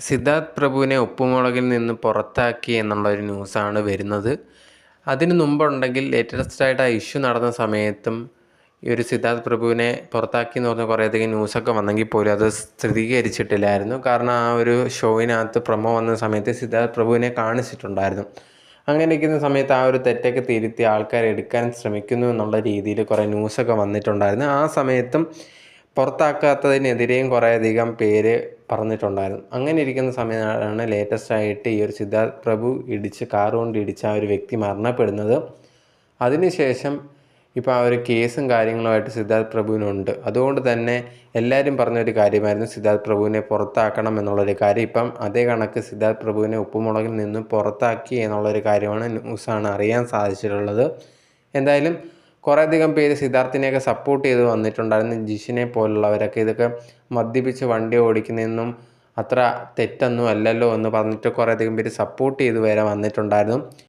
സിദ്ധാർത്ഥ് പ്രഭുവിനെ ഉപ്പുമുളകിൽ നിന്ന് പുറത്താക്കി എന്നുള്ളൊരു ന്യൂസാണ് വരുന്നത്. അതിന് മുമ്പുണ്ടെങ്കിൽ ലേറ്റസ്റ്റായിട്ട് ആ ഇഷ്യൂ നടന്ന സമയത്തും ഈ ഒരു സിദ്ധാർത്ഥ് പ്രഭുവിനെ പുറത്താക്കി എന്ന് പറഞ്ഞ കുറേയധികം ന്യൂസൊക്കെ വന്നെങ്കിൽ പോലും അത് സ്ഥിരീകരിച്ചിട്ടില്ലായിരുന്നു. കാരണം ആ ഒരു ഷോയിനകത്ത് പ്രൊമോ വന്ന സമയത്ത് സിദ്ധാർത്ഥ് പ്രഭുവിനെ കാണിച്ചിട്ടുണ്ടായിരുന്നു. അങ്ങനെ ഇരിക്കുന്ന സമയത്ത് ആ ഒരു തെറ്റൊക്കെ തിരുത്തി ആൾക്കാർ എടുക്കാൻ ശ്രമിക്കുന്നു എന്നുള്ള രീതിയിൽ കുറേ ന്യൂസൊക്കെ വന്നിട്ടുണ്ടായിരുന്നു. ആ സമയത്തും പുറത്താക്കാത്തതിനെതിരെയും കുറേയധികം പേര് പറഞ്ഞിട്ടുണ്ടായിരുന്നു. അങ്ങനെ ഇരിക്കുന്ന സമയമാണ് ലേറ്റസ്റ്റായിട്ട് ഈ ഒരു സിദ്ധാർത്ഥ് പ്രഭു കാറ് കൊണ്ട് ഇടിച്ച ആ ഒരു വ്യക്തി മരണപ്പെടുന്നത്. അതിനുശേഷം ഇപ്പോൾ ആ ഒരു കേസും കാര്യങ്ങളുമായിട്ട് സിദ്ധാർത്ഥ് പ്രഭുവിനുണ്ട്. അതുകൊണ്ട് തന്നെ എല്ലാവരും പറഞ്ഞൊരു കാര്യമായിരുന്നു സിദ്ധാർത്ഥ് പ്രഭുവിനെ പുറത്താക്കണം എന്നുള്ളൊരു കാര്യം. ഇപ്പം അതേ കണക്ക് സിദ്ധാർത്ഥ് പ്രഭുവിനെ ഉപ്പുമുളകിൽ നിന്ന് പുറത്താക്കി എന്നുള്ളൊരു കാര്യമാണ് ന്യൂസാണ് അറിയാൻ സാധിച്ചിട്ടുള്ളത്. എന്തായാലും കുറേയധികം പേര് സിദ്ധാർത്ഥിനെയൊക്കെ സപ്പോർട്ട് ചെയ്ത് വന്നിട്ടുണ്ടായിരുന്നു. ജിഷിനെ പോലുള്ളവരൊക്കെ ഇതൊക്കെ മദ്യപിച്ച് വണ്ടി ഓടിക്കുന്നതെന്നും അത്ര തെറ്റൊന്നും അല്ലല്ലോ എന്ന് പറഞ്ഞിട്ട് കുറേയധികം പേര് സപ്പോർട്ട് ചെയ്ത് വരെ വന്നിട്ടുണ്ടായിരുന്നു.